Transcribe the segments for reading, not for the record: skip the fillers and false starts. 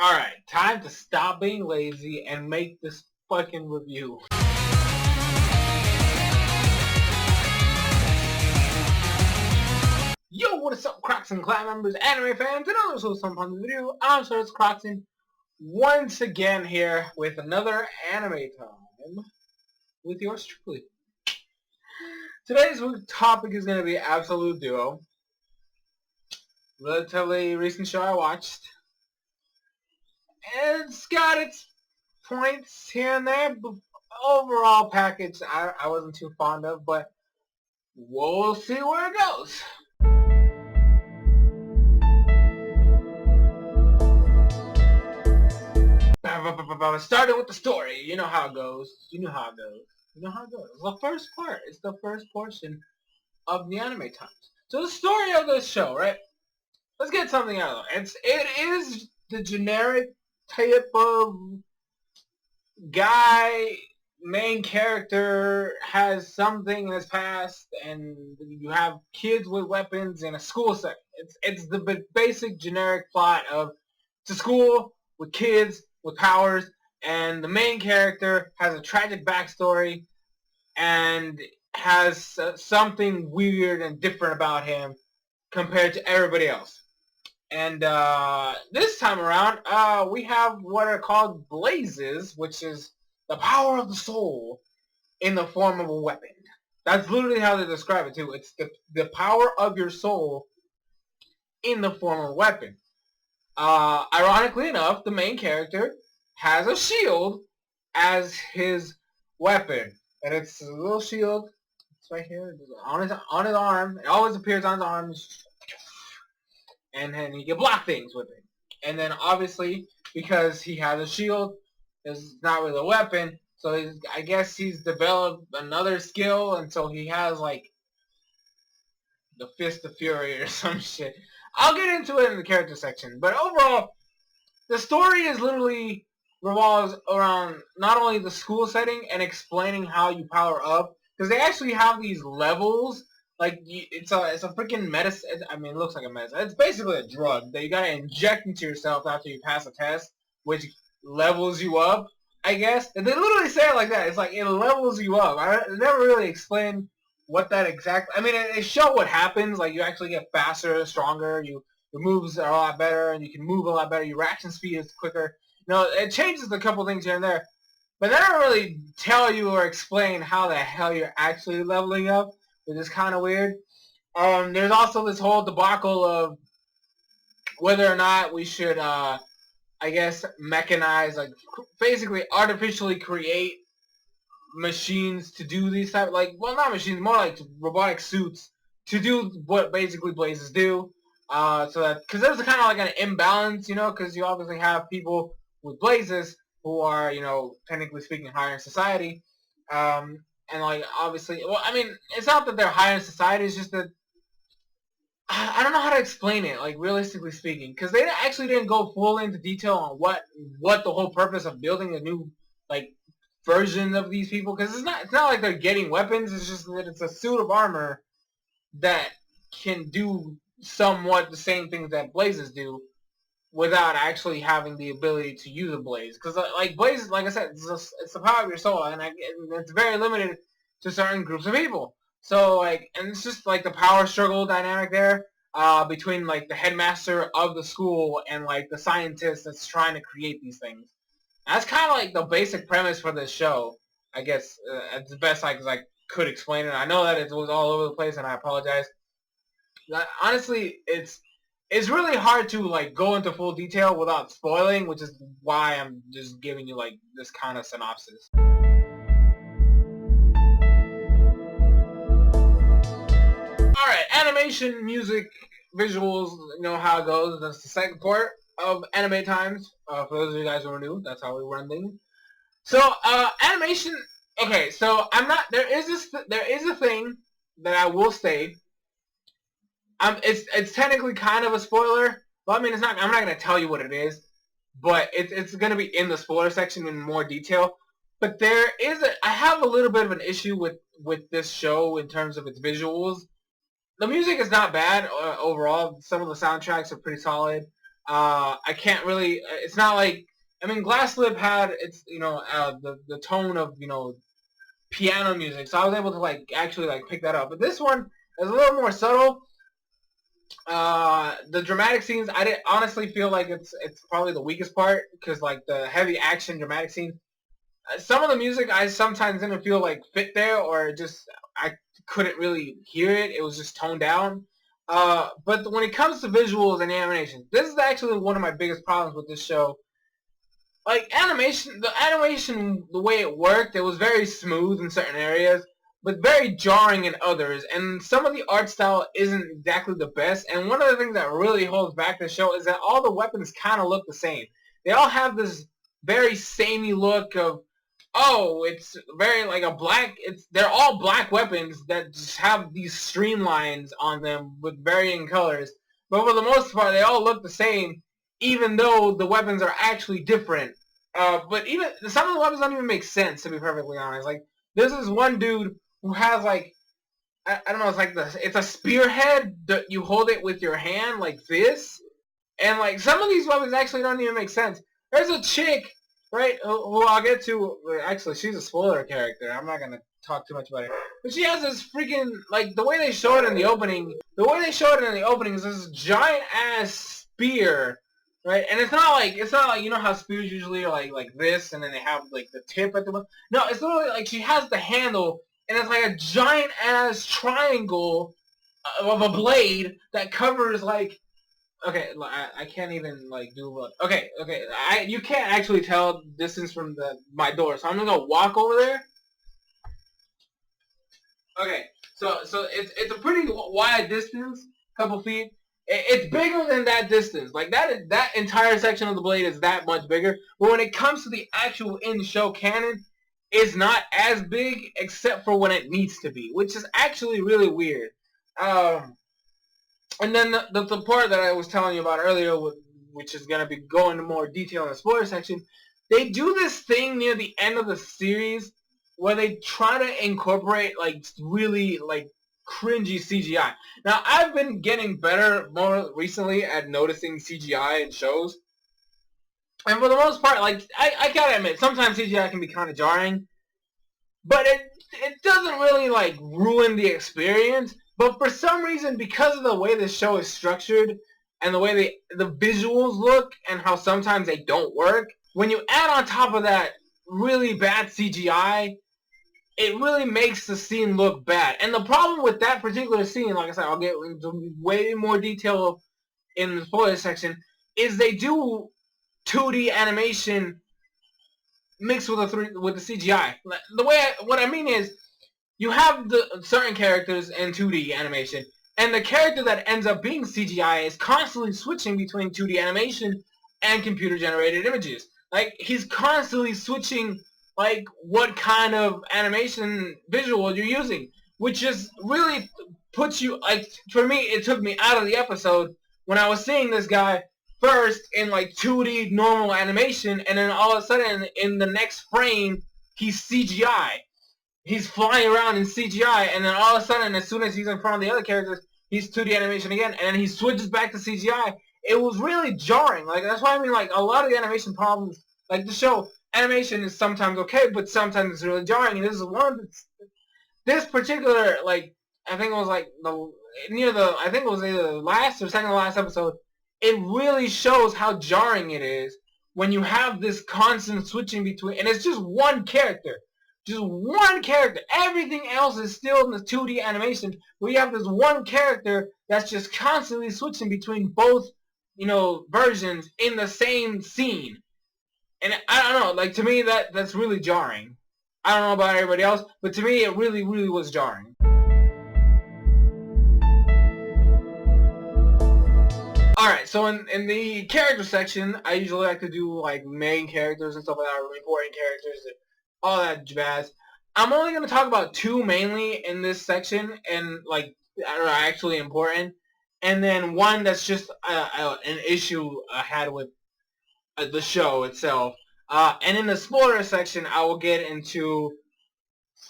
Alright, time to stop being lazy and make this fucking review. Yo, what is up, Crockxen clan members, anime fans, and others who some fun video. I'm SoresanCrockxen once again here with another anime time with yours truly. Today's topic is going to be Absolute Duo. Relatively recent show I watched. It's got its points here and there, but overall package I wasn't too fond of, but we'll see where it goes. Starting with the story, you know how it goes. The first part. It's the first portion of the anime times. So the story of this show, right? Let's get something out of it. It is the generic type of guy, main character has something in his past, and you have kids with weapons in a school setting. It's the basic generic plot of it's a school with kids with powers, and the main character has a tragic backstory and has something weird and different about him compared to everybody else. And this time around, we have what are called blazes, which is the power of the soul in the form of a weapon. That's literally how they describe it too. It's the power of your soul in the form of a weapon. Ironically enough, the main character has a shield as his weapon. And it's a little shield. It's right here. On his arm. It always appears on his arm. And then he can block things with it. And then obviously, because he has a shield, it's not really a weapon. So I guess he's developed another skill. And so he has like the Fist of Fury or some shit. I'll get into it in the character section. But overall, the story is literally revolves around not only the school setting and explaining how you power up. Because they actually have these levels. Like, it's a freaking medicine. I mean, it looks like a medicine. It's basically a drug that you gotta inject into yourself after you pass a test, which levels you up, I guess. And they literally say it like that. It's like, it levels you up. I never really explained what that exactly... I mean, they show what happens. Like, you actually get faster, stronger. Your moves are a lot better, and you can move a lot better. Your reaction speed is quicker. You know, it changes a couple things here and there. But they don't really tell you or explain how the hell you're actually leveling up, which is kind of weird. There's also this whole debacle of whether or not we should, I guess, mechanize, like, basically artificially create machines to do these type, like, well, not machines, more like robotic suits to do what basically blazes do. So that, because there's kind of like an imbalance, you know, because you obviously have people with blazes who are, you know, technically speaking, higher in society. And, like, obviously, well, I mean, it's not that they're higher in society, it's just that, I don't know how to explain it, like, realistically speaking, because they actually didn't go full into detail on what the whole purpose of building a new, like, version of these people, because it's not like they're getting weapons, it's just that it's a suit of armor that can do somewhat the same things that blazes do, without actually having the ability to use a blaze. Because, like, blazes, like I said, it's the power of your soul, and it's very limited to certain groups of people. So, like, and it's just, like, the power struggle dynamic there, between, like, the headmaster of the school and, like, the scientist that's trying to create these things. And that's kind of, like, the basic premise for this show, I guess, it's the best I could explain it. I know that it was all over the place, and I apologize. Honestly, it's really hard to, like, go into full detail without spoiling, which is why I'm just giving you, like, this kind of synopsis. Alright, animation, music, visuals, you know how it goes. That's the second part of anime times. For those of you guys who are new, that's how we run things. So, animation, okay, so there is a thing that I will state. It's technically kind of a spoiler, but I mean, I'm not gonna tell you what it is, but it's gonna be in the spoiler section in more detail. But I have a little bit of an issue with this show in terms of its visuals. The music is not bad overall. Some of the soundtracks are pretty solid. I can't really. It's not like, I mean, Glass Slip had its, the tone of, piano music, so I was able to like actually like pick that up. But this one is a little more subtle. The dramatic scenes, I didn't honestly feel like it's probably the weakest part, because like the heavy action dramatic scene, some of the music I sometimes didn't feel like fit there, or just I couldn't really hear it. It was just toned down. But when it comes to visuals and animation, this is actually one of my biggest problems with this show. Like the animation, the way it worked, it was very smooth in certain areas, but very jarring in others. And some of the art style isn't exactly the best. And one of the things that really holds back the show is that all the weapons kind of look the same. They all have this very samey look of, oh, it's very like a black. They're all black weapons that just have these streamlines on them with varying colors. But for the most part, they all look the same, even though the weapons are actually different. But even some of the weapons don't even make sense, to be perfectly honest. Like, there's this one dude who has like, I don't know, it's a spearhead that you hold it with your hand like this, and like some of these weapons actually don't even make sense. There's a chick, right, who I'll get to. Actually, she's a spoiler character. I'm not gonna talk too much about it. But she has this freaking, like, the way they show it in the opening. The way they show it in the opening is this giant ass spear, right? And it's not like you know how spears usually are like this, and then they have like the tip at the bottom. No, it's literally like she has the handle, and it's like a giant ass triangle of a blade that covers like. Okay, I can't even like do what. Okay, you can't actually tell distance from my door, so I'm gonna go walk over there. Okay, so it's a pretty wide distance, couple feet. It's bigger than that distance. Like that entire section of the blade is that much bigger. But when it comes to the actual in-show canon, it's not as big except for when it needs to be, which is actually really weird. Um, and then the part that I was telling you about earlier, which is gonna be going into more detail in the spoiler section, they do this thing near the end of the series where they try to incorporate like really like cringy CGI. Now I've been getting better more recently at noticing CGI in shows, and for the most part, like I gotta admit, sometimes CGI can be kind of jarring, but it doesn't really like ruin the experience. But for some reason, because of the way the show is structured and the way the visuals look and how sometimes they don't work, when you add on top of that really bad CGI, it really makes the scene look bad. And the problem with that particular scene, like I said, I'll get into way more detail in the spoiler section, is they do 2D animation mixed with the CGI. What I mean is, you have the certain characters in 2D animation, and the character that ends up being CGI is constantly switching between 2D animation and computer generated images. Like, he's constantly switching like what kind of animation visual you're using, which just really puts you, like, for me, it took me out of the episode when I was seeing this guy first in like 2D normal animation, and then all of a sudden in the next frame he's CGI. He's flying around in CGI, and then all of a sudden, as soon as he's in front of the other characters, he's 2D animation again, and then he switches back to CGI. It was really jarring. Like, that's why I mean, like, a lot of the animation problems, like the show, animation is sometimes okay, but sometimes it's really jarring. And this is one of this particular, like, I think it was like I think it was either the last or second to last episode. It really shows how jarring it is when you have this constant switching between, and it's just one character. Just one character. Everything else is still in the 2D animation, where you have this one character that's just constantly switching between both, versions in the same scene. And I don't know, like, to me that's really jarring. I don't know about everybody else, but to me it really, really was jarring. Alright, so in the character section, I usually like to do like main characters and stuff like that, or important characters, and all that jazz. I'm only going to talk about two mainly in this section, and like are actually important, and then one that's just an issue I had with the show itself. And in the spoiler section, I will get into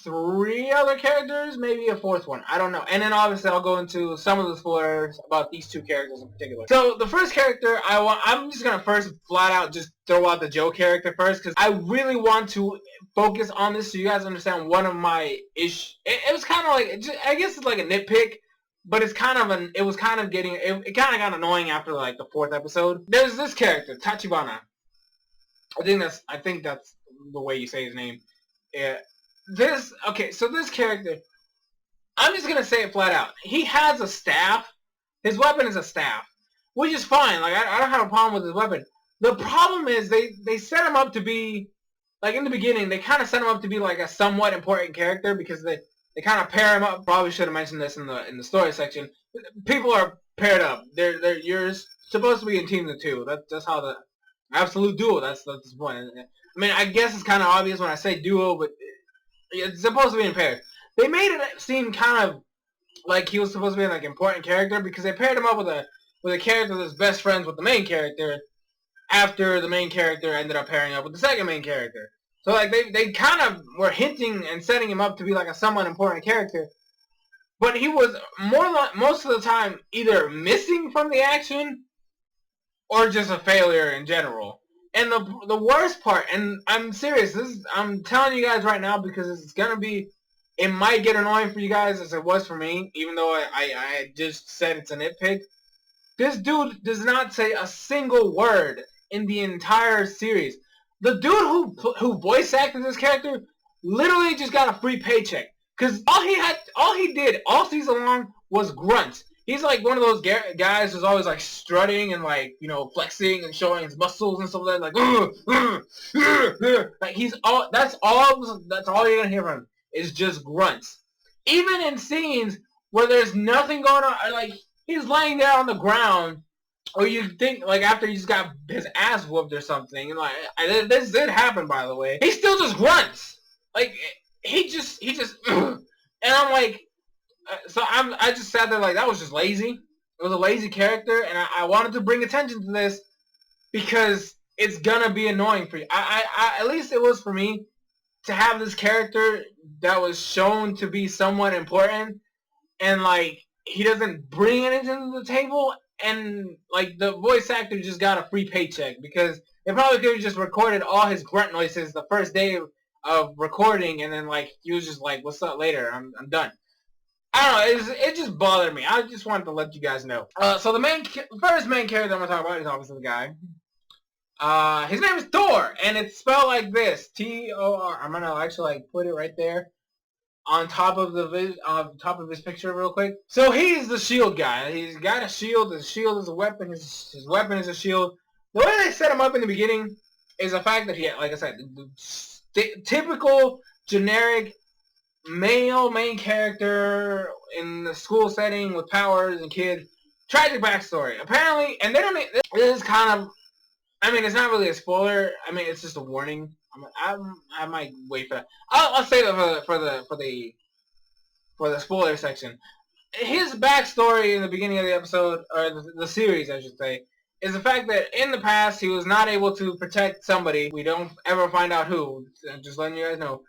3 other characters, maybe a 4th one. I don't know. And then obviously I'll go into some of the spoilers about these 2 characters in particular. So the first character I'm just gonna first flat out just throw out the Joe character first, because I really want to focus on this so you guys understand one of my issues. It was kind of like, I guess it's like a nitpick, but it's kind of it kind of got annoying after like the 4th episode. There's this character, Tachibana. I think that's the way you say his name. Yeah. So this character, I'm just gonna say it flat out. He has a staff. His weapon is a staff, which is fine. Like I don't have a problem with his weapon. The problem is they set him up to be, like in the beginning, they kind of set him up to be like a somewhat important character because they kind of pair him up. Probably should have mentioned this in the story section. People are paired up. You're supposed to be in teams of 2. That's how the absolute duo. That's the point. I mean, I guess it's kind of obvious when I say duo, but it's supposed to be in pairs. They made it seem kind of like he was supposed to be like an important character because they paired him up with a character that's best friends with the main character after the main character ended up pairing up with the second main character. So like they kind of were hinting and setting him up to be like a somewhat important character, but he was most of the time either missing from the action or just a failure in general. And the worst part, and I'm serious, I'm telling you guys right now because it might get annoying for you guys as it was for me, even though I just said it's a nitpick. This dude does not say a single word in the entire series. The dude who voice acted this character literally just got a free paycheck. Because all he did all season long was grunt. He's like one of those guys who's always like strutting and like, you know, flexing and showing his muscles and stuff like that. Like that's all you're gonna hear from him is just grunts. Even in scenes where there's nothing going on, like he's laying there on the ground, or you think like after he just got his ass whooped or something, and like this did happen by the way, he still just grunts. Like he just and I'm like. So I just sat there like that was just lazy. It was a lazy character, and I wanted to bring attention to this because it's gonna be annoying for you. I at least it was for me to have this character that was shown to be somewhat important, and like he doesn't bring anything to the table, and like the voice actor just got a free paycheck because they probably could have just recorded all his grunt noises the first day of recording, and then like he was just like, "What's up?" Later, I'm done. I don't know, it just bothered me. I just wanted to let you guys know. So the first main character I'm going to talk about is obviously the guy. His name is Thor, and it's spelled like this, T-O-R. I'm going to actually like put it right there on top of his picture real quick. So he's the shield guy. He's got a shield. His shield is a weapon. His weapon is a shield. The way they set him up in the beginning is the fact that he, like I said, the typical generic male main character in the school setting with powers and kids. Tragic backstory. Apparently, and they don't. This is kind of. I mean, it's not really a spoiler. I mean, it's just a warning. I might wait for that. I'll save it for the spoiler section. His backstory in the beginning of the episode, or the series, I should say, is the fact that in the past he was not able to protect somebody. We don't ever find out who. Just letting you guys know.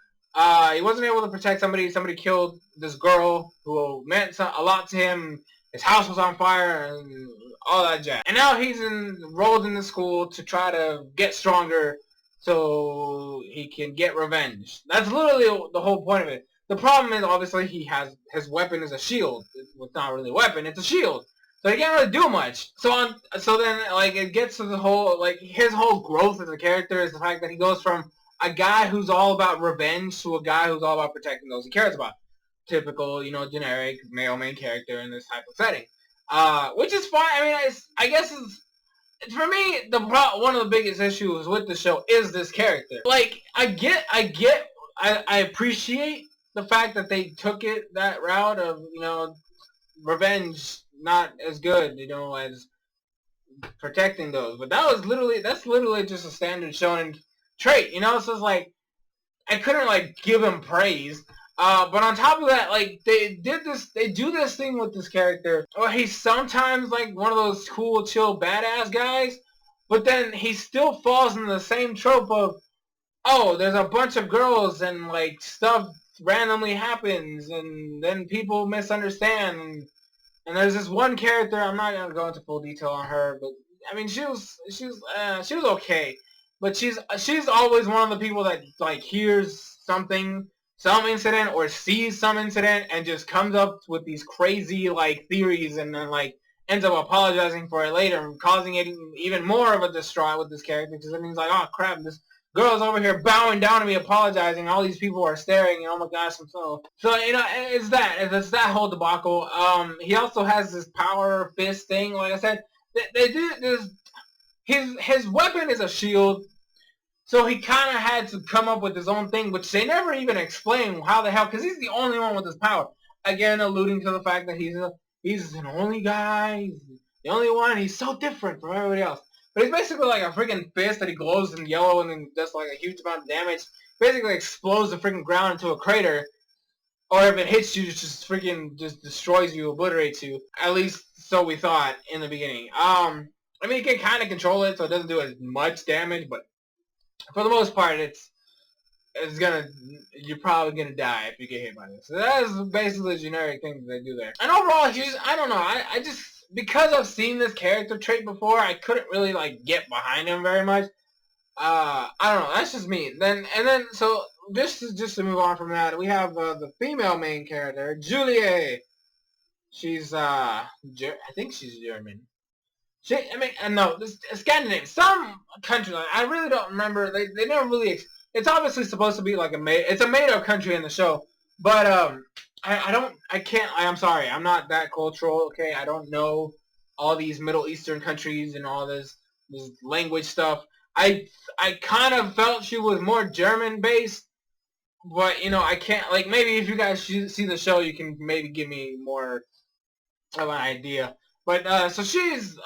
He wasn't able to protect somebody. Somebody killed this girl who meant a lot to him. His house was on fire and all that jazz. And now he's enrolled in the school to try to get stronger so he can get revenge. That's literally the whole point of it. The problem is, obviously, his weapon is a shield. It's not really a weapon. It's a shield. So he can't really do much. So then, like, it gets to the whole, like, his whole growth as a character is the fact that he goes from a guy who's all about revenge to a guy who's all about protecting those he cares about. Typical, you know, generic male main character in this type of setting. Which is fine. I mean, I guess for me, one of the biggest issues with the show is this character. Like, I appreciate the fact that they took it that route of, you know, revenge not as good, you know, as protecting those. But that's literally just a standard shonen trait, you know. So it's like I couldn't like give him praise. But on top of that, like they do this thing with this character. Or he's sometimes like one of those cool, chill, badass guys, but then he still falls in the same trope of, oh, there's a bunch of girls and like stuff randomly happens, and then people misunderstand. And there's this one character. I'm not gonna go into full detail on her, but I mean, she was okay. But she's always one of the people that like hears something, some incident, or sees some incident, and just comes up with these crazy like theories, and then like ends up apologizing for it later, and causing it even more of a distraught with this character, because it means like, oh crap, this girl's over here bowing down to me, apologizing. All these people are staring, and oh my gosh, I'm so it's that whole debacle. He also has this power fist thing. Like I said, they did this. His weapon is a shield, so he kind of had to come up with his own thing, which they never even explain how the hell, because he's the only one with this power. Again, alluding to the fact that he's an only guy, he's the only one. He's so different from everybody else. But he's basically like a freaking fist that he glows in yellow and then does like a huge amount of damage. Basically explodes the freaking ground into a crater. Or if it hits you, it just freaking just destroys you, obliterates you. At least so we thought in the beginning. I mean, you can kind of control it so it doesn't do as much damage, but for the most part, you're probably gonna die if you get hit by this. So that is basically the generic thing that they do there. And overall, I don't know, I just, because I've seen this character trait before, I couldn't really like get behind him very much. I don't know, that's just me. So just to move on from that, we have the female main character, Julie. She's I think she's German. No, this Scandinavian, some country. Like, I really don't remember. They never really. It's obviously supposed to be like it's a made-up country in the show, but I'm sorry, I'm not that cultural. Okay, I don't know all these Middle Eastern countries and all this language stuff. I kind of felt she was more German based, but I can't, like, maybe if you guys see the show, you can maybe give me more of an idea. But so she's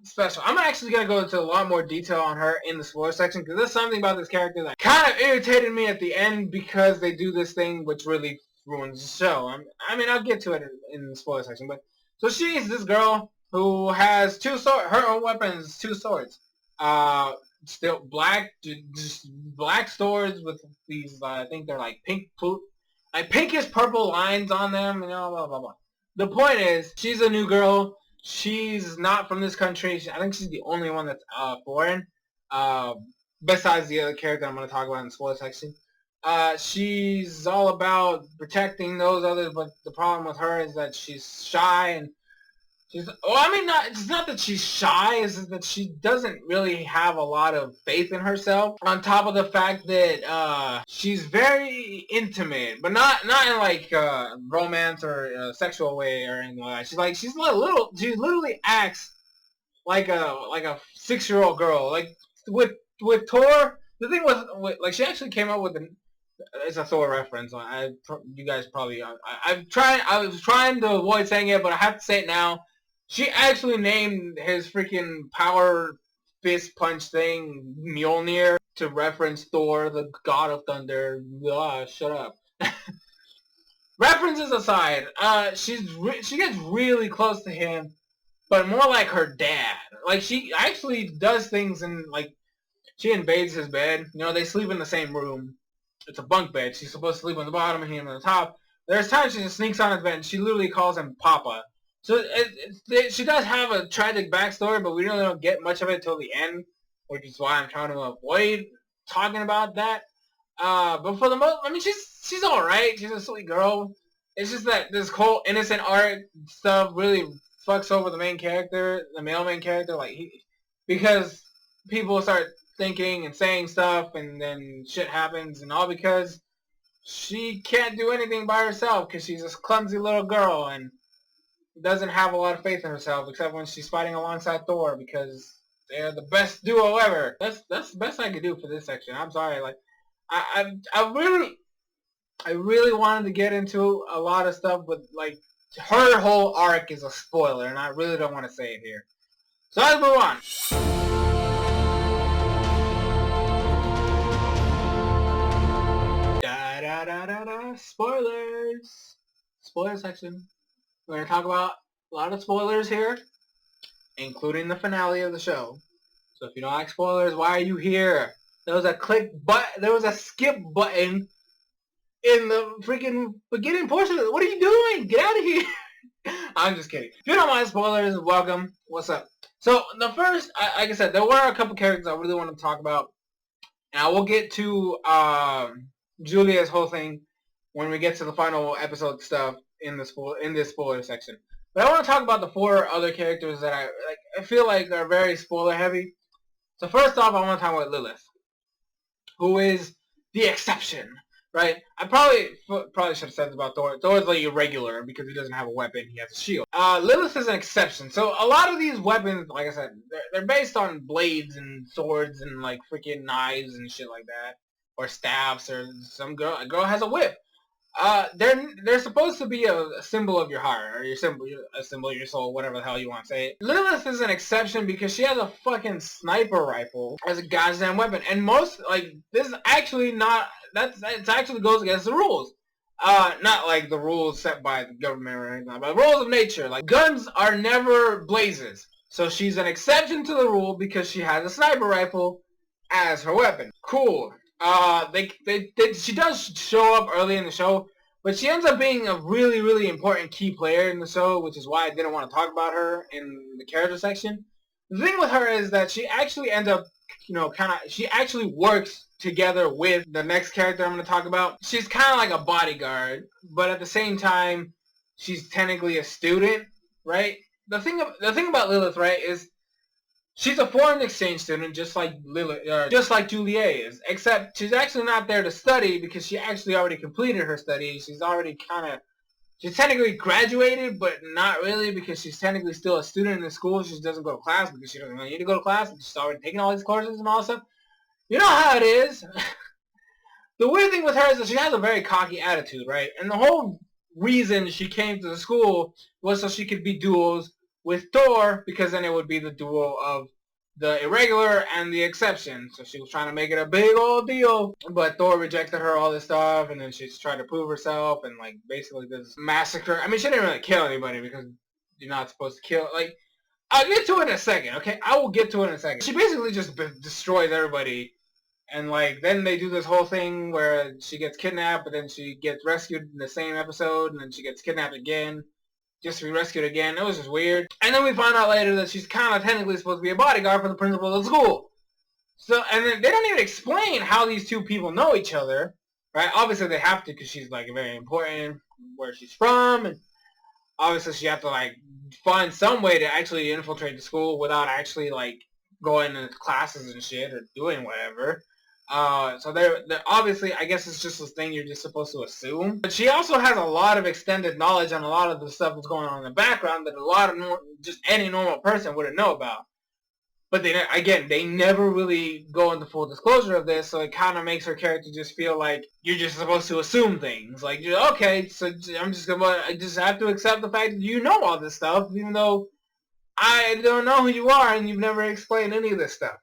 special. I'm actually gonna go into a lot more detail on her in the spoiler section, because there's something about this character that kind of irritated me at the end, because they do this thing which really ruins the show. I mean, I'll get to it in the spoiler section. But so she's this girl who has two swords. Her own weapon is two swords. Still black, just black swords with these. I think they're like pinkish purple lines on them. Blah blah blah. The point is, she's a new girl. She's not from this country. I think she's the only one that's foreign, besides the other character I'm going to talk about in the spoiler section. She's all about protecting those others, but the problem with her is that she's shy, and it's not that she's shy, it's that she doesn't really have a lot of faith in herself. On top of the fact that she's very intimate, but not in like romance or sexual way or anything like that. She literally acts like a 6-year-old girl. Like with Thor, the thing with like, she actually came up with it's a Thor reference. You guys probably I was trying to avoid saying it, but I have to say it now. She actually named his freaking power fist punch thing Mjolnir to reference Thor, the god of thunder. Shut up. References aside, she gets really close to him, but more like her dad. Like, she actually does things, and like, she invades his bed. They sleep in the same room. It's a bunk bed. She's supposed to sleep on the bottom and him on the top. There's times she just sneaks on his bed and she literally calls him Papa. So she does have a tragic backstory, but we really don't get much of it till the end, which is why I'm trying to avoid talking about that. But for the most, I mean, she's all right. She's a sweet girl. It's just that this whole innocent art stuff really fucks over the main character, the male main character, because people start thinking and saying stuff, and then shit happens, and all because she can't do anything by herself, because she's this clumsy little girl and doesn't have a lot of faith in herself, except when she's fighting alongside Thor, because they're the best duo ever. That's the best I could do for this section. I'm sorry, like, I really wanted to get into a lot of stuff, but like, her whole arc is a spoiler, and I really don't want to say it here. So let's move on. Spoilers. Spoiler section. We're going to talk about a lot of spoilers here, including the finale of the show. So if you don't like spoilers, why are you here? There was a skip button in the freaking beginning portion of it. What are you doing? Get out of here. I'm just kidding. If you don't mind spoilers, welcome. What's up? So, the first, like I said, there were a couple characters I really want to talk about. And I will get to Julia's whole thing when we get to the final episode stuff in this spoiler section. But I want to talk about the 4 other characters that I feel like are very spoiler heavy. So first off, I want to talk about Lilith, who is the exception, right? I probably should have said about Thor. Thor's like irregular because he doesn't have a weapon; he has a shield. Lilith is an exception. So a lot of these weapons, like I said, they're based on blades and swords and like freaking knives and shit like that, or staffs, or a girl has a whip. They're supposed to be a symbol of your heart, or a symbol of your soul, whatever the hell you want to say it. Lilith is an exception because she has a fucking sniper rifle as a goddamn weapon, and most, like, this is actually not, it actually goes against the rules. Not like the rules set by the government or anything, but rules of nature. Like, guns are never blazes. So she's an exception to the rule because she has a sniper rifle as her weapon. Cool. She does show up early in the show, but she ends up being a really, really important key player in the show, which is why I didn't want to talk about her in the character section. The thing with her is that she actually ends up, she actually works together with the next character I'm going to talk about. She's kind of like a bodyguard, but at the same time, she's technically a student, right? The thing about Lilith, right, is she's a foreign exchange student, just like Julia is, except she's actually not there to study because she actually already completed her studies. She's technically graduated, but not really because she's technically still a student in the school. She just doesn't go to class because she doesn't really need to go to class. She's already taking all these courses and all that stuff. You know how it is. The weird thing with her is that she has a very cocky attitude, right? And the whole reason she came to the school was so she could be duels with Thor, because then it would be the duel of the irregular and the exception. So she was trying to make it a big old deal, but Thor rejected her, all this stuff, and then she's trying to prove herself, and like basically this massacre. I mean, she didn't really kill anybody because you're not supposed to kill. Like, I'll get to it in a second, okay? I will get to it in a second. She basically just destroys everybody, and like then they do this whole thing where she gets kidnapped, but then she gets rescued in the same episode, and then she gets kidnapped again, just to be rescued again. It was just weird. And then we find out later that she's kind of technically supposed to be a bodyguard for the principal of the school. So, and then they don't even explain how these two people know each other, right? Obviously they have to because she's like very important where she's from, and obviously she have to like find some way to actually infiltrate the school without actually like going to classes and shit or doing whatever. So they're obviously, I guess it's just this thing you're just supposed to assume. But she also has a lot of extended knowledge on a lot of the stuff that's going on in the background that a lot of just any normal person wouldn't know about. But they never really go into full disclosure of this, so it kind of makes her character just feel like you're just supposed to assume things. Like, okay, so I just have to accept the fact that you know all this stuff, even though I don't know who you are and you've never explained any of this stuff.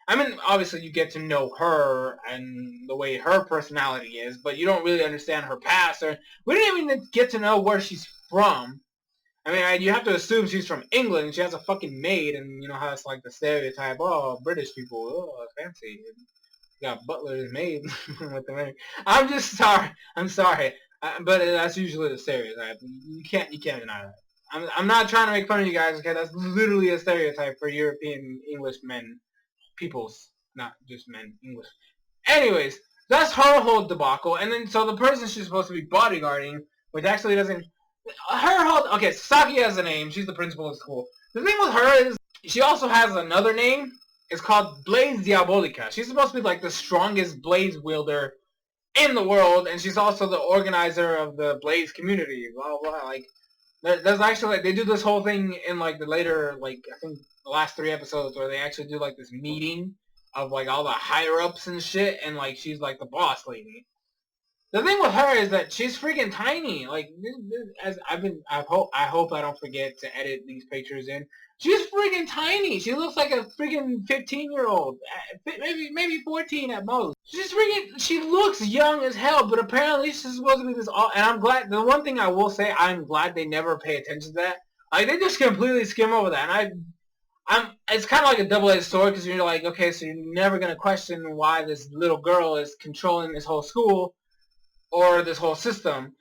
I mean, obviously you get to know her and the way her personality is, but you don't really understand her past. Or we didn't even get to know where she's from. I mean, you have to assume she's from England. She has a fucking maid, and you know how it's like the stereotype. Oh, British people, oh, fancy. You got butler's maid with the maid. I'm just sorry. I'm sorry, but that's usually the stereotype. You can't deny that. I'm not trying to make fun of you guys. Okay, that's literally a stereotype for European English men. Peoples, not just men, English. Anyways, that's her whole debacle, and then so the person she's supposed to be bodyguarding, which actually doesn't, okay, Saki has a name, she's the principal of the school. The thing with her is, she also has another name, it's called Blaze Diabolica. She's supposed to be like the strongest blaze wielder in the world, and she's also the organizer of the blaze community, blah, blah, blah. Like, there's actually, like, they do this whole thing in, like, the later, like, I think, the last 3 episodes where they actually do like this meeting of like all the higher ups and shit, and like she's like the boss lady. The thing with her is that she's freaking tiny. Like, as I hope I don't forget to edit these pictures in. She's freaking tiny. She looks like a freaking 15-year-old, maybe 14 at most. She looks young as hell, but apparently she's supposed to be this all. And I'm glad. The one thing I will say, I'm glad they never pay attention to that. Like, they just completely skim over that, and it's kind of like a double-edged sword because you're like, okay, so you're never going to question why this little girl is controlling this whole school, or this whole system.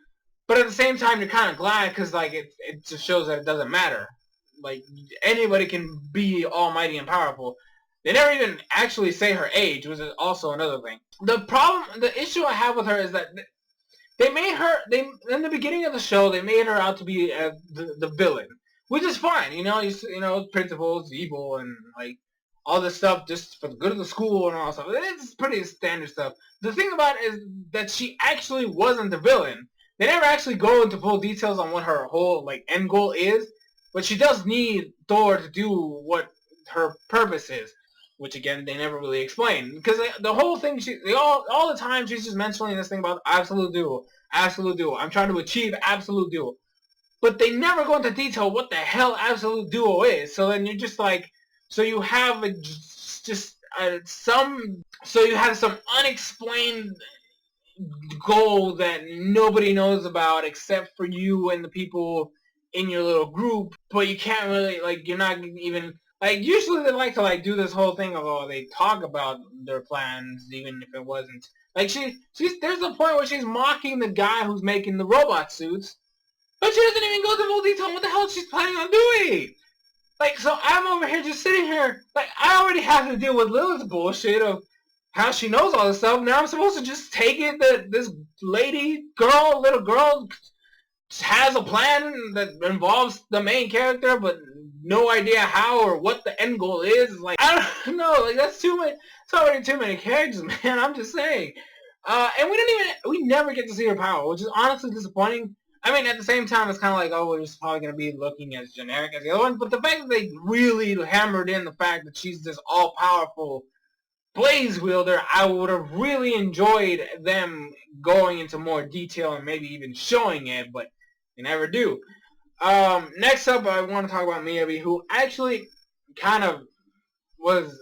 But at the same time, you're kind of glad because like it just shows that it doesn't matter. Like anybody can be almighty and powerful. They never even actually say her age, which is also another thing. The issue I have with her is that they in the beginning of the show they made her out to be the villain, which is fine. Principal's evil and like all this stuff just for the good of the school and all that stuff. It's pretty standard stuff. The thing about it is that she actually wasn't the villain. They never actually go into full details on what her whole like end goal is, but she does need Thor to do what her purpose is, which again they never really explain. Because the whole thing, all the time she's just mentioning this thing about absolute duo, absolute duo. I'm trying to achieve absolute duo, but they never go into detail what the hell absolute duo is. So then you're just like, so you have some unexplained goal that nobody knows about except for you and the people in your little group, but you can't really, like, you're not even, like, usually they like to, like, do this whole thing of, oh, they talk about their plans, even if it wasn't, like, there's a point where she's mocking the guy who's making the robot suits, but she doesn't even go into full detail on what the hell she's planning on doing. Like, so I'm over here just sitting here, like, I already have to deal with Lilith's bullshit of how she knows all this stuff. Now I'm supposed to just take it that this little girl, has a plan that involves the main character, but no idea how or what the end goal is. Like, I don't know. Like, that's too many. It's already too many characters, man. I'm just saying. And we never get to see her power, which is honestly disappointing. I mean, at the same time, it's kind of like, oh, we're just probably going to be looking as generic as the other one. But the fact that they really hammered in the fact that she's this all-powerful Blaze wielder, I would have really enjoyed them going into more detail and maybe even showing it, but they never do. Next up, I want to talk about Miyabi, who actually kind of was...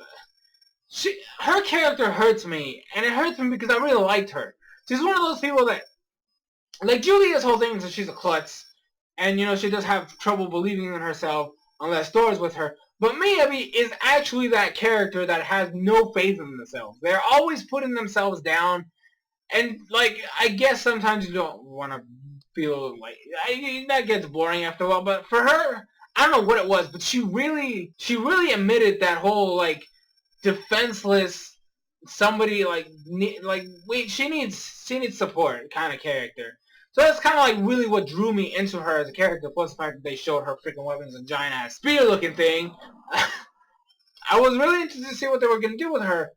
her character hurts me, and it hurts me because I really liked her. She's one of those people that... Like, Julia's whole thing is that she's a klutz, and, she does have trouble believing in herself unless Thor's with her. But Miyabi is actually that character that has no faith in themselves. They're always putting themselves down. And, like, I guess sometimes you don't want to feel like... that gets boring after a while. But for her, I don't know what it was, but she really admitted that whole, like, defenseless, somebody, she needs support kind of character. So that's kind of like really what drew me into her as a character, plus the fact that they showed her freaking weapons, a giant-ass spear-looking thing. I was really interested to see what they were going to do with her.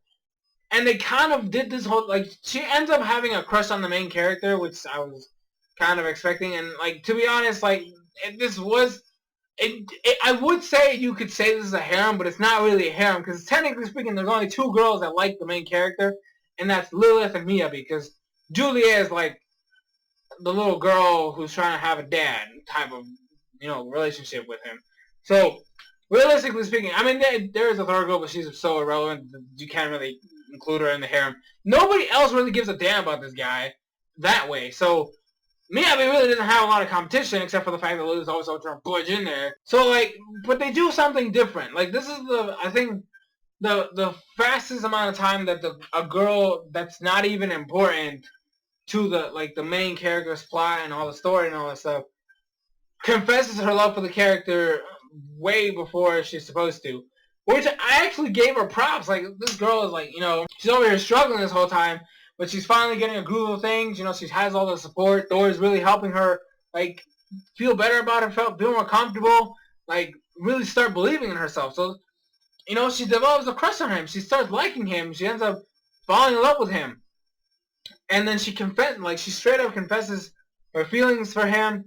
And they kind of did this whole, like, she ends up having a crush on the main character, which I was kind of expecting. And, like, to be honest, like, I would say you could say this is a harem, but it's not really a harem, because technically speaking, there's only two girls that like the main character, and that's Lilith and Miyabi, because Julia is, like, the little girl who's trying to have a dad type of, relationship with him. So, realistically speaking, I mean, there is a third girl, but she's so irrelevant that you can't really include her in the harem. Nobody else really gives a damn about this guy that way. So, Miyabi really doesn't have a lot of competition, except for the fact that Lilith's always trying to budge in there. So, like, but they do something different. Like, this is I think, the fastest amount of time that a girl that's not even important to the main character's plot and all the story and all that stuff, confesses her love for the character way before she's supposed to. Which I actually gave her props. Like, this girl is like, she's over here struggling this whole time, but she's finally getting a groove of things. She has all the support. Thor is really helping her, like, feel better about herself, feel more comfortable, like, really start believing in herself. So, she develops a crush on him. She starts liking him. She ends up falling in love with him. And then she straight up confesses her feelings for him,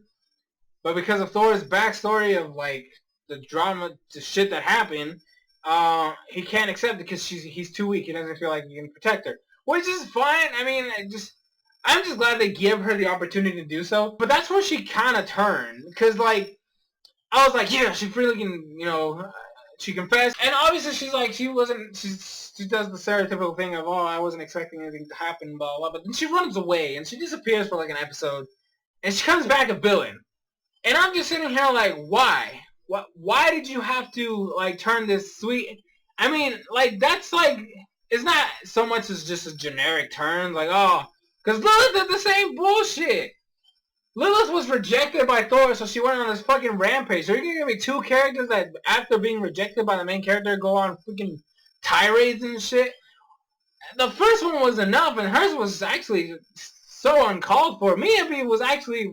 but because of Thor's backstory of, like, the drama, the shit that happened, he can't accept it because he's too weak. He doesn't feel like he can protect her, which is fine. I mean, I'm just glad they give her the opportunity to do so. But that's where she kind of turned, because, like, I was like, yeah, she freaking, she confessed, and obviously she does the stereotypical thing of, oh, I wasn't expecting anything to happen, blah, blah, but then she runs away, and she disappears for, like, an episode, and she comes back a villain. And I'm just sitting here like, why? Why did you have to, like, turn this sweet... I mean, like, that's, like, it's not so much as just a generic turn, like, oh, Because Lilith did the same bullshit. Lilith was rejected by Thor, so she went on this fucking rampage. So you're gonna give me two characters that, after being rejected by the main character, go on freaking tirades and shit? The first one was enough, and hers was actually so uncalled for. Miyabi was actually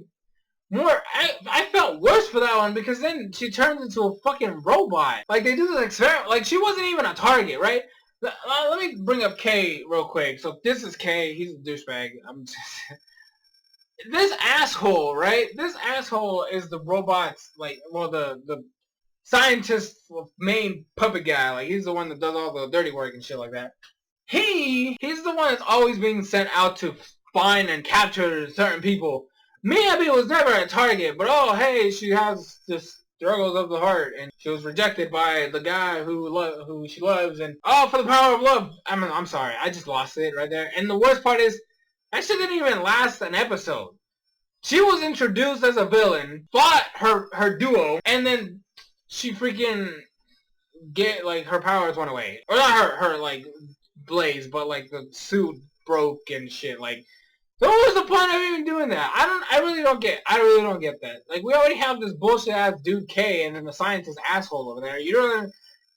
more... I felt worse for that one, because then she turns into a fucking robot. Like, they do this experiment. Like, she wasn't even a target, right? Let me bring up K real quick. So this is K. He's a douchebag. I'm just... This asshole, right? This asshole is the robot's, like, well, the scientist's main puppet guy. Like, he's the one that does all the dirty work and shit like that. He's the one that's always being sent out to find and capture certain people. Miyabi was never a target, but oh, hey, she has this struggles of the heart, and she was rejected by the guy who she loves, and oh, for the power of love. I'm sorry, I just lost it right there. And the worst part is, that shit didn't even last an episode. She was introduced as a villain, fought her duo, and then she freaking her powers went away. Or not her like blaze, but like the suit broke and shit. Like, so what was the point of even doing that? I really don't get that. Like, we already have this bullshit ass dude K, and then the scientist asshole over there. You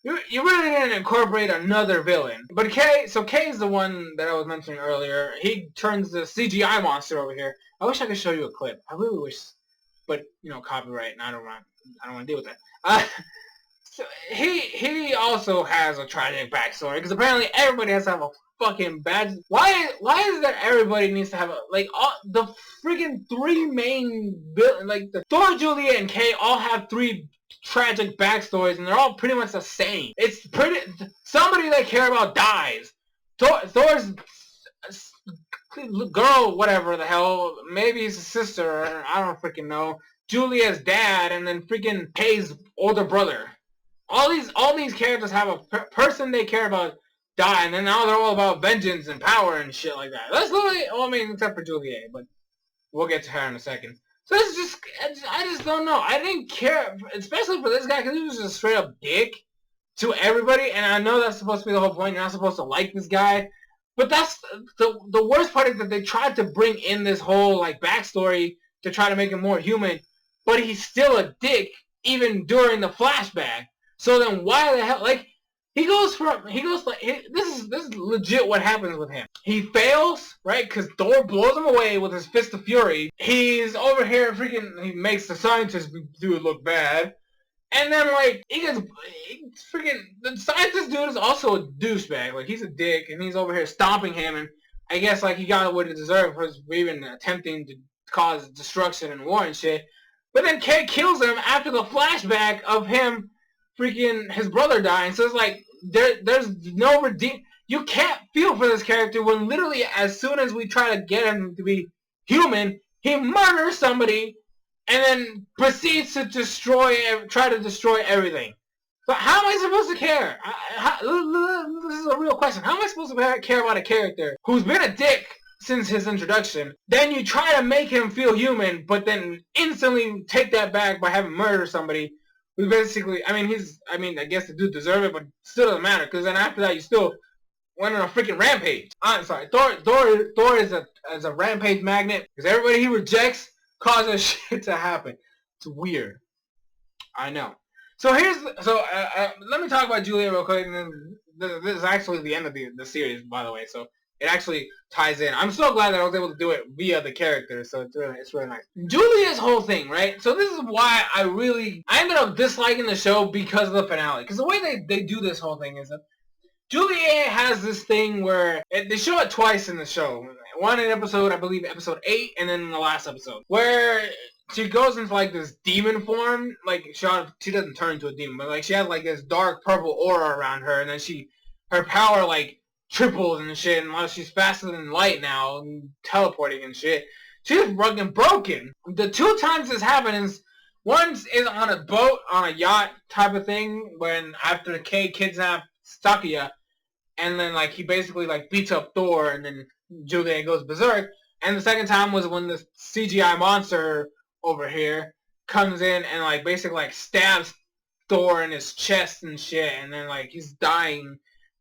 really didn't incorporate another villain. But K is the one that I was mentioning earlier. He turns the CGI monster over here. I wish I could show you a clip. I really wish, but you know, copyright, and I don't want to deal with that. So he also has a tragic backstory, because apparently everybody has to have a fucking bad... Why is that everybody needs to have a... Like, the freaking three main... Like, the Thor, Juliet, and Kay all have three tragic backstories, and they're all pretty much the same. It's pretty... Somebody they care about dies. Thor's... girl, whatever the hell, maybe his sister, I don't freaking know. Julia's dad, and then freaking Kay's older brother. All these characters have a person they care about die, and then now they're all about vengeance and power and shit like that. That's literally, well, I mean, except for Juliet, but we'll get to her in a second. So it's just, I just don't know. I didn't care, especially for this guy, because he was just a straight up dick to everybody, and I know that's supposed to be the whole point. You're not supposed to like this guy, but that's the worst part is that they tried to bring in this whole like backstory to try to make him more human, but he's still a dick even during the flashback. So then why the hell, like, this is legit what happens with him. He fails, right, because Thor blows him away with his fist of fury. He's over here freaking, he makes the scientist dude look bad. And then, like, the scientist dude is also a douchebag. Like, he's a dick, and he's over here stomping him, and I guess, like, he got what he deserved for even attempting to cause destruction and war and shit. But then Kay kills him after the flashback of him freaking his brother dying. So it's like there's no redeem. You can't feel for this character when literally as soon as we try to get him to be human, he murders somebody and then proceeds to try to destroy everything. So how am I supposed to care? This is a real question. How am I supposed to care about a character who's been a dick since his introduction? Then you try to make him feel human, but then instantly take that back by having murdered somebody. We basically, I guess the dude deserved it, but it still doesn't matter, because then after that, you still went on a freaking rampage. I'm sorry, Thor is a rampage magnet, because everybody he rejects causes shit to happen. It's weird. I know. So let me talk about Julia real quick, and then this is actually the end of the series, by the way, so it actually ties in. I'm so glad that I was able to do it via the characters, so it's really nice. Julia's whole thing, right? So this is why I ended up disliking the show because of the finale. Because the way they do this whole thing is that Julia has this thing where they show it twice in the show. One in episode, I believe, episode 8, and then in the last episode, where she goes into like this demon form. Like she doesn't turn into a demon, but like she has like this dark purple aura around her, and then her power like triples and shit, and while she's faster than light now, and teleporting and shit, she's fucking broken. The two times this happens, once is on a boat, on a yacht type of thing, when after Kay kidnapped Sakia, and then like he basically like beats up Thor, and then Julia goes berserk. And the second time was when the CGI monster over here comes in and like basically like stabs Thor in his chest and shit, and then like he's dying.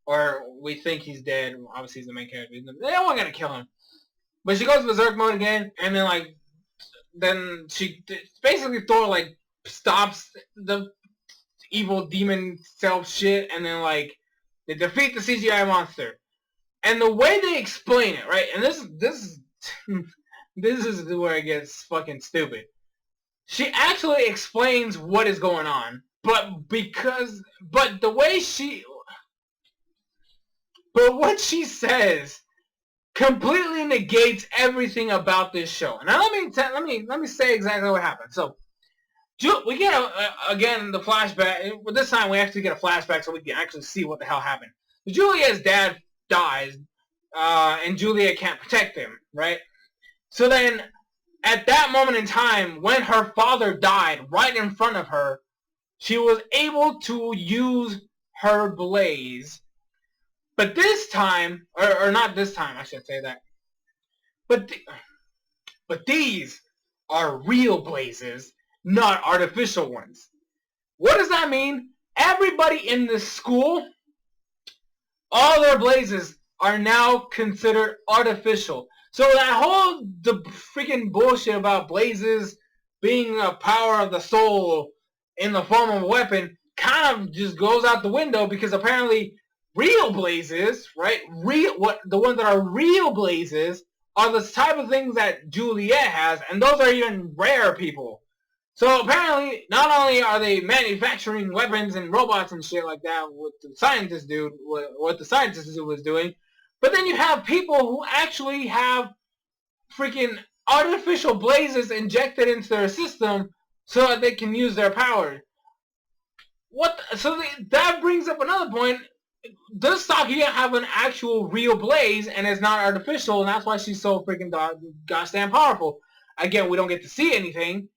Or we think he's dead. Obviously, he's the main character. They don't want to kill him. But she goes berserk mode again, and then like, then she basically Thor like stops the evil demon self shit, and then like they defeat the CGI monster. And the way they explain it, right? And this this is where it gets fucking stupid. She actually explains what is going on, but the way but what she says completely negates everything about this show. And now let me say exactly what happened. So we get again the flashback. This time we actually get a flashback so we can actually see what the hell happened. Juliet's dad dies, and Juliet can't protect him, right? So then, at that moment in time, when her father died right in front of her, she was able to use her blaze. But this time, or not this time, I should say that. But these are real blazes, not artificial ones. What does that mean? Everybody in this school, all their blazes are now considered artificial. So that whole freaking bullshit about blazes being a power of the soul in the form of a weapon kind of just goes out the window, because apparently real blazes, right? The ones that are real blazes are the type of things that Juliet has, and those are even rare people. So apparently, not only are they manufacturing weapons and robots and shit like that, what the scientist was doing, but then you have people who actually have freaking artificial blazes injected into their system so that they can use their power. That brings up another point. This Saki have an actual real blaze, and it's not artificial, and that's why she's so freaking gosh damn powerful. Again, we don't get to see anything.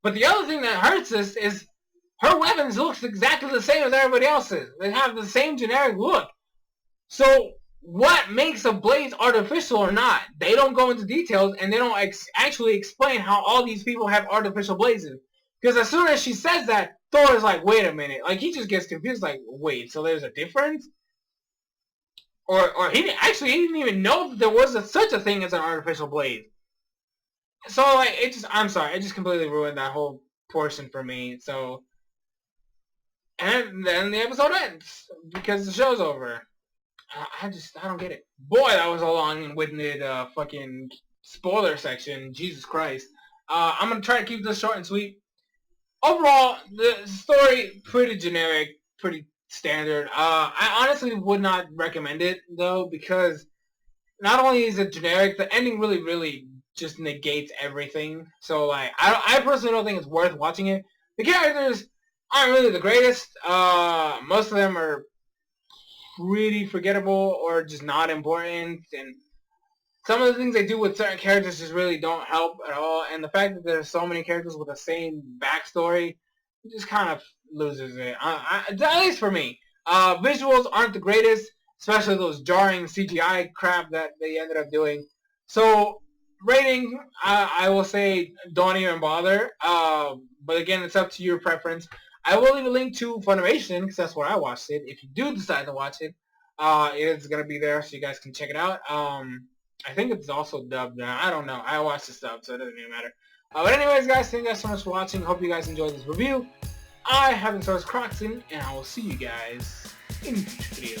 But the other thing that hurts us is her weapons looks exactly the same as everybody else's. They have the same generic look. So what makes a blaze artificial or not? They don't go into details, and they don't actually explain how all these people have artificial blazes. Because as soon as she says that, Thor is like, wait a minute. Like, he just gets confused, like, wait, so there's a difference? Or he didn't even know that there was such a thing as an artificial blaze. So, like, I'm sorry, it just completely ruined that whole portion for me. So, and then the episode ends because the show's over. I don't get it. Boy, that was a long-winded fucking spoiler section. Jesus Christ. I'm gonna try to keep this short and sweet. Overall, the story pretty generic, pretty standard. I honestly would not recommend it though, because not only is it generic, the ending really just negates everything. So like, I personally don't think it's worth watching it. The characters aren't really the greatest. Most of them are pretty forgettable or just not important, and some of the things they do with certain characters just really don't help at all. And the fact that there's so many characters with the same backstory just kind of loses it. At least for me. Visuals aren't the greatest, especially those jarring CGI crap that they ended up doing. So, rating, I will say don't even bother. But again, it's up to your preference. I will leave a link to Funimation, because that's where I watched it. If you do decide to watch it, it's going to be there so you guys can check it out. I think it's also dubbed now. I don't know. I watched the sub, so it doesn't even matter. But anyways, guys, thank you guys so much for watching. Hope you guys enjoyed this review. I have been SoresanCrockxen, and I will see you guys in future videos.